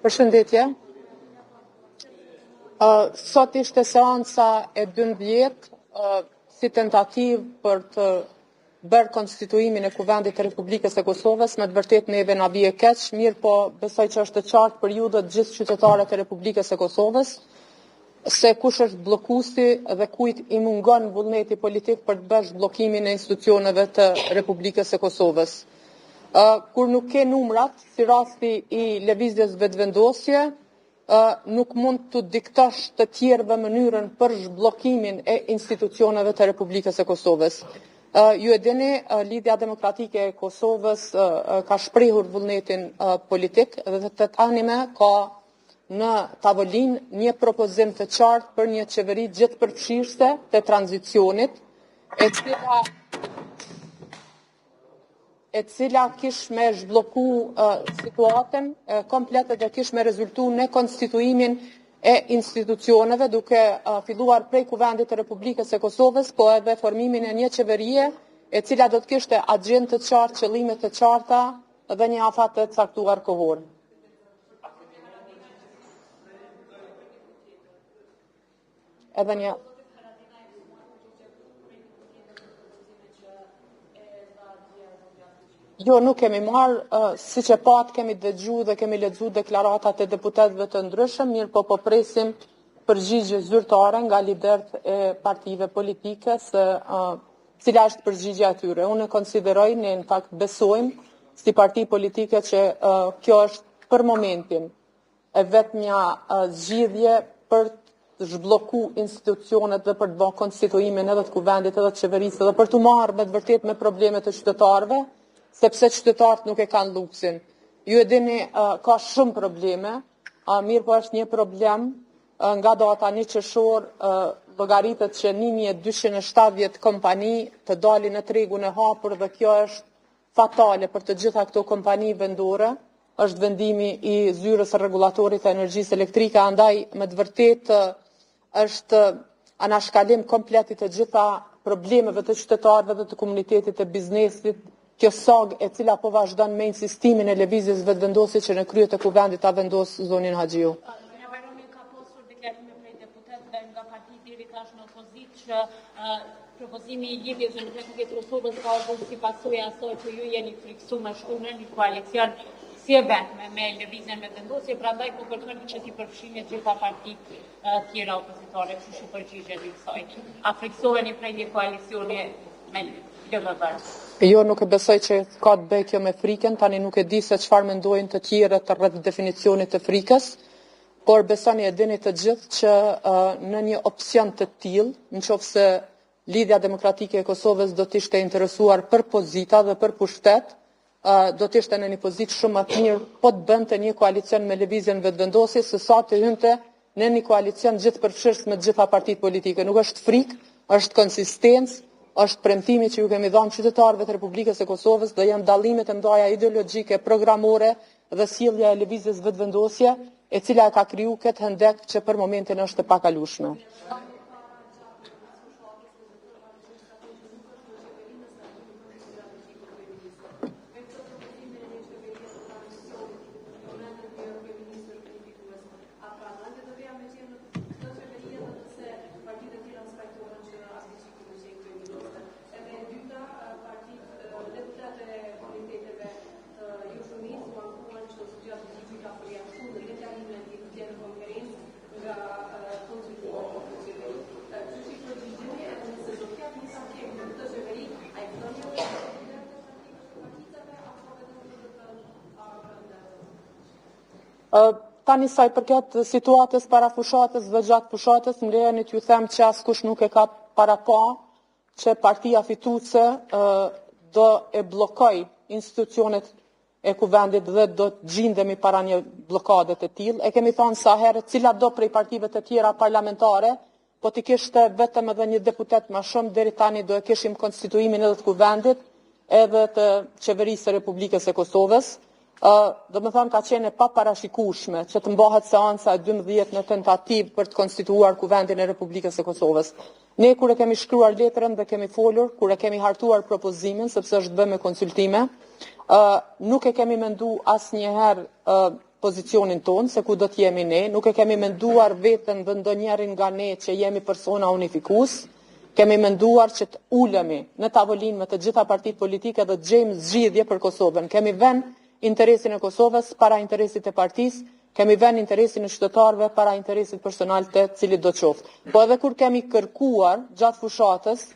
Përshëndetje. Sot ishte seanca e 12 si tentativë për të bërë konstituimin e Kuvendit të Republikës së Kosovës. Me të vërtetë neve na bie keq, mirë po besoj që është të qartë për ju dhe të gjithë qytetarët e Republikës së Kosovës se kush është bllokuesi dhe kujt i mungon vullneti politik për të bërë bllokimin e institucioneve të Republikës së Kosovës. Kur nuk ke numrat, si rasti i lëvizjes vetëvendosje, nuk mund të diktosh të tjerëve mënyrën për zhbllokimin e institucioneve të Republikës së Kosovës. Ju e dini, Lidhja Demokratike e Kosovës ka shprehur vullnetin politik dhe të tanime ka në tavolinë një propozim të qartë për një qeveri gjithëpërfshirëse të tranzicionit, e cila kish me zhblloku situatën komplete dhe kish me rezultu në konstituimin e institucioneve, duke filluar prej Kuvendit të Republikës së Kosovës, po edhe formimin e një qeverie e cila do të kishte agjendë të qartë, qëllime të qarta dhe një afat të caktuar kohor. Edhe një Jo, nuk kemi marrë, siç e pat kemi dëgju dhe kemi lexuar deklaratat e deputetëve të ndryshëm, mirë po presim përgjigje zyrtare nga liderët e partive politike se cila është përgjigjja e tyre. Unë konsideroj, ne në fakt besojmë si parti politike që kjo është për momentin e vetmja zgjidhje për të zhblloku institucionet dhe për të bërë konstituimin edhe të Kuvendit edhe të qeverisë dhe për të marrë me të vërtetë me problemet e qytetarëve, sepse qytetarët nuk e kanë luksin. Ju e dini, ka shumë probleme, mirë po është një problem nga data 1 qershor llogaritet që 1270 kompani të dalin në tregun e hapur dhe kjo është fatale për të gjitha këto kompani vendore, është vendimi i zyrës rregullatorit të energjisë elektrike, andaj me të vërtetë është anashkalim komplet i të gjitha problemeve të qytetarëve dhe të komunitetit të biznesit, kjo SAG e cila po vazhdon me insistimin e lëvizjes vetëvendosje që në krye të Kuvendit ta vendos zonin Haxhiu. Ka pasur deklarime prej deputetëve nga parti deri tash në opozitë që propozimi i lidhjes në Republikën e Kosovës ka ardhur si pasojë asaj që ju jeni friksuar me shtunën një koalicion si e vetme me lëvizjen vetëvendosje, prandaj po kërkoni që t'i përfshini gjitha partitë tjera opozitore, kështu që përgjigjen e kësaj. A friksoheni prej një koalicioni me Jo, nuk e besoj që ka të bëjë kjo me frikën, tani nuk e di se çfarë mendojnë të tjerët rreth definicionit të frikës, por besoni e dini të gjithë që në një opsion të tillë, nëse Lidhja Demokratike e Kosovës do të ishte interesuar për pozita dhe për pushtet, do të ishte në një pozitë shumë më të mirë po të bënte një koalicion me lëvizjen vetëvendosje se sa të hynte në një koalicion gjithëpërfshirës me të gjitha partitë politike. Nuk është frikë, është konsistencë, është premtimi që ju kemi dhënë qytetarëve të Republikës së Kosovës dhe janë dallimet e mëdha ideologjike, programore dhe sjellja e lëvizjes vetëvendosje, e cila ka kriju këtë hendek që për momentin është e pakalueshme. Tani sa i përket situatës para fushatës dhe gjatë fushatës, më lejeni t'ju them që askush nuk e ka parapa që partia fituese do e bllokoj institucionet e Kuvendit dhe do të gjindemi para një bllokade të tillë. E kemi thënë sa herë, cilat do prej partive të tjera parlamentare, po t'i kishte vetëm edhe një deputet më shumë, deri tani do e kishim konstituimin edhe të Kuvendit, edhe të qeverisë së Republikës së Kosovës. Do më thonë ka qenë pa parashikueshme që të mbahet seanca e 12 në tentativë për të konstituuar Kuvendin e Republikës së Kosovës. Ne kur e kemi shkruar letrën dhe kemi folur, kur e kemi hartuar propozimin, sepse është bërë me konsultime, nuk e kemi mendu asnjëherë pozicionin tonë, se ku do t'jemi ne, nuk e kemi menduar vetën dhe ndonjërin nga ne që jemi persona unifikus, kemi menduar që të ulemi në tavolinë me të gjitha partitë politike dhe të gjejmë zgjidhje për Kosovën. Kemi vënë interesin e Kosovës para interesit e partisë, kemi vënë interesin e qytetarëve para interesit personal të cilit do qoftë. Po edhe kur kemi kërkuar gjatë fushatës,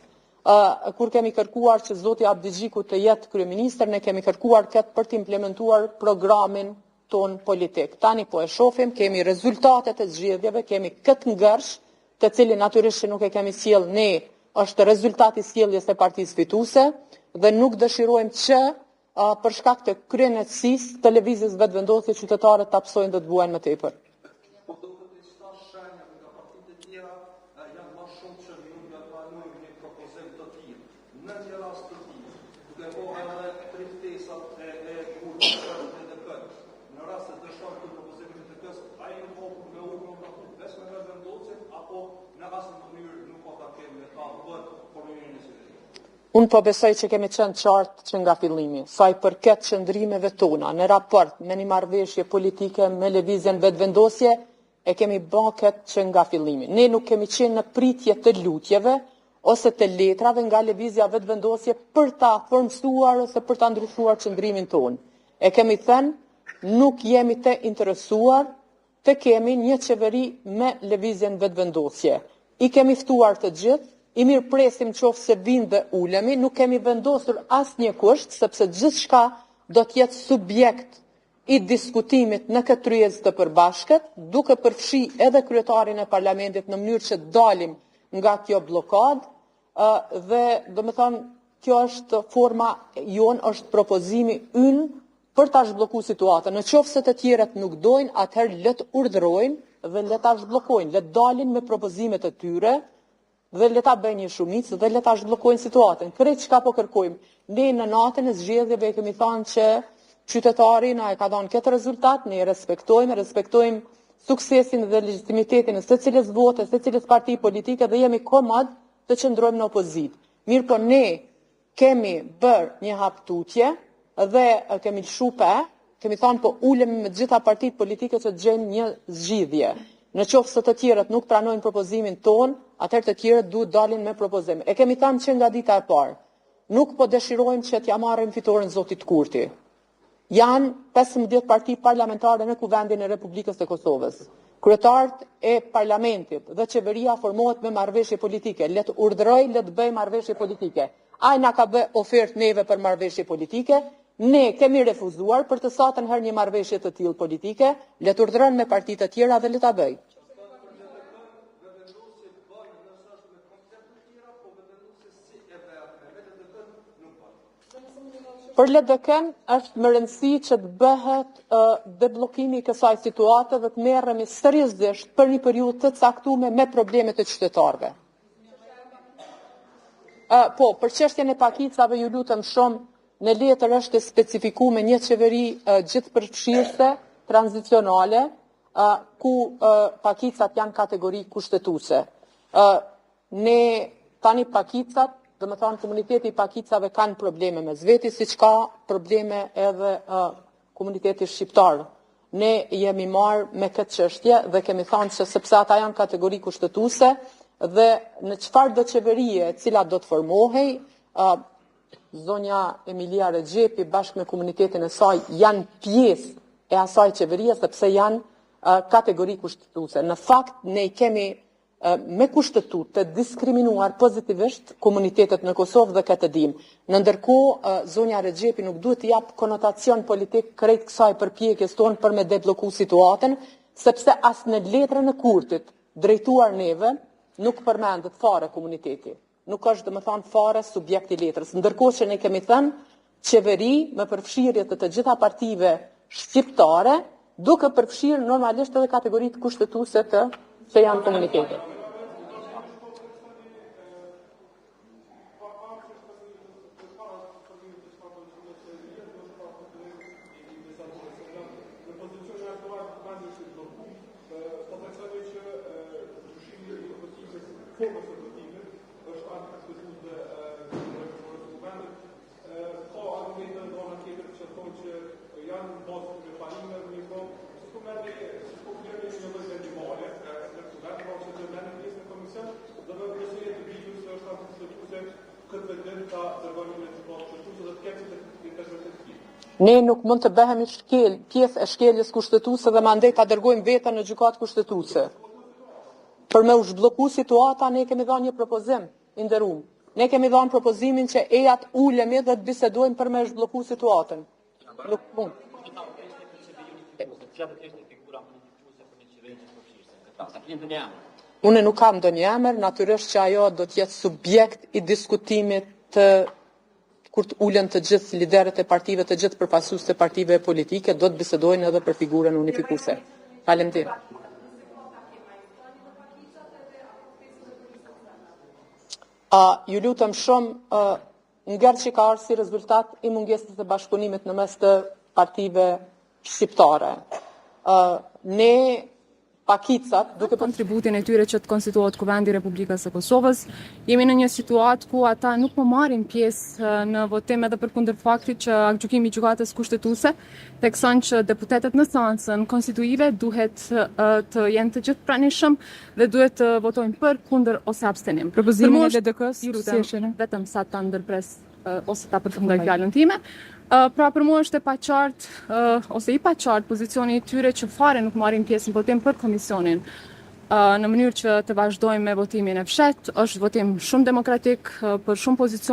kur kemi kërkuar që zoti Abdi Xhiku të jetë kryeministër, ne kemi kërkuar këtë për të implementuar programin ton politik. Tani po e shohim, kemi rezultatet e zgjedhjeve, kemi këtë ngërsh, të cilin natyrisht nuk e kemi sjell ne, është rezultati i sjelljes së partisë fituese dhe nuk dëshirojmë që për shkak të kryenetësisë të lëvizjes vetëvendosje qytetarët ta psojnë dhe të vuajnë më tepër. Unë po besoj që kemi qenë qartë që nga fillimi, sa i përket qëndrimeve tona në raport me një marrëveshje politike me lëvizjen vetëvendosje, e kemi bërë këtë që nga fillimi. Ne nuk kemi qenë në pritje të lutjeve ose të letrave nga lëvizja vetëvendosje për ta formsuar ose për ta ndryshuar qëndrimin tonë. E kemi thënë, nuk jemi të interesuar të kemi një qeveri me lëvizjen vetëvendosje. I kemi ftuar të gjithë, i mirë presim qoftë se vinë dhe ulemi, nuk kemi vendosur asnjë kusht, sepse gjithçka do të jetë subjekt i diskutimit në këtë tryezë të përbashkët, duke përfshi edhe kryetarin e parlamentit në mënyrë që dalim nga kjo blokadë, dhe domethënë kjo është forma jon, është propozimi ynë për ta zhbllokuar situatën. Në qoftë se të tjerët nuk dojnë, atëherë le të urdhërojnë dhe le ta zhbllokojnë, le të dalin me propozimet e tyre dhe le ta bëjnë një shumicë dhe le ta zhbllokojnë situatën. Krejt çka po kërkojmë, ne në natën e zgjedhjeve kemi thënë që qytetari na e ka dhënë këtë rezultat, ne e respektojmë suksesin dhe legitimitetin e secilës vote, secilës parti politike dhe jemi komod të qëndrojmë në opozitë. Mirë po ne kemi bërë një haptutje dhe kemi lshupe, kemi thënë po ulemi me të gjitha partitë politike që të gjejmë një zgjidhje. Në qoftë se të tjerët nuk pranojnë propozimin ton, atëherë të tjerët duhet dalin me propozim. E kemi thënë që nga dita e parë, nuk po dëshirojmë që t'ja marrim fitoren zotit Kurti. Janë 15 parti parlamentare në Kuvendin e Republikës së Kosovës. Kryetarët e parlamentit dhe qeveria formohet me marrëveshje politike. Le të urdhëroj, le të bëj marrëveshje politike. Ai na ka bë ofertë neve për marrëveshje politike. Ne kemi refuzuar për të satën herë një marrëveshje të tillë politike, le të urdhëron me partitë të tjera dhe le ta bëj. Për LDK-n është më rëndësi që të bëhet deblokimi i kësaj situate dhe të merremi seriozisht për një periudhë të caktuar me problemet e qytetarëve. Po, për çështjen e pakicave ju lutem shumë, në letër është specifikuar me një qeveri gjithëpërfshirëse, tranzicionale, ku pakicat janë kategori kushtetuese. Ne tani pakicat, domethënë komuniteti i pakicave kanë probleme me zveti, siç ka probleme edhe komuniteti shqiptar. Ne jemi marrë me këtë çështje dhe kemi thënë se sepse ata janë kategori kushtetuese dhe në çfarë do qeverie e cila do të formohej, zonja Emilia Rexhepi bashkë me komunitetin e saj janë pjesë e asaj qeverie sepse janë kategori kushtetuese. Në fakt ne kemi me kushtetut të diskriminuar pozitivisht komunitetet në Kosovë dhe këtë dim. Në ndërkohë, zonja Rexhepi nuk duhet të jap konotacion politik krejt kësaj përpjekjes tonë për me debloku situatën, sepse as në letrën e Kurtit drejtuar neve nuk përmendet fare komuniteti. Nuk është domethënë fare subjekti i letrës. Ndërkohë që ne kemi thënë qeveri me përfshirje të gjitha partive shqiptare, duke përfshirë normalisht edhe kategoritë kushtetuese që janë komunitetet. këtë vendim ta dërgojmë në situatë kushtetuese dhe të kemi të perspektivë. Ne nuk mund të bëhemi pjesë e shkeljes kushtetuese dhe mandej ta dërgojmë veten në gjykatë kushtetuese. Për me u zhblloku situata, ne kemi dhënë një propozim i nderuar. Ne kemi dhënë propozimin që ejat ulemi dhe të bisedojmë për me zhblloku situatën. Nuk mund. Unë nuk kam ndonjë emër, natyrisht që ajo do të jetë subjekt i diskutimit të kur të ulen të gjithë liderët e partive, të gjithë përfaqësuesit të partive politike, do të bisedojnë edhe për figurën unifikuese. Faleminderit. Ju lutem shumë, ngërë që ka ardhur si rezultat i mungesës së bashkëpunimit në mes të partive shqiptare. Ne pakicat, duke kontributin e tyre që të konstituohet Kuvendi i Republikës së Kosovës, jemi në një situatë ku ata nuk po marrin pjesë në votim edhe përkundër faktit që gjykimi i gjykatës kushtetuese thekson që deputetët në seancën konstituive duhet të jenë të gjithë pranishëm dhe duhet të votojnë për, kundër ose abstenim. Propozimin e LDK-s, vetëm sa ta ndërpres ose ta përfundoj fjalën time. Pra për mua është e paqartë ose i paqartë pozicioni i tyre që fare nuk marrin pjesë në votim për komisionin. Në mënyrë që të vazhdojmë me votimin e fshehtë, është votim shumë demokratik për shumë pozicione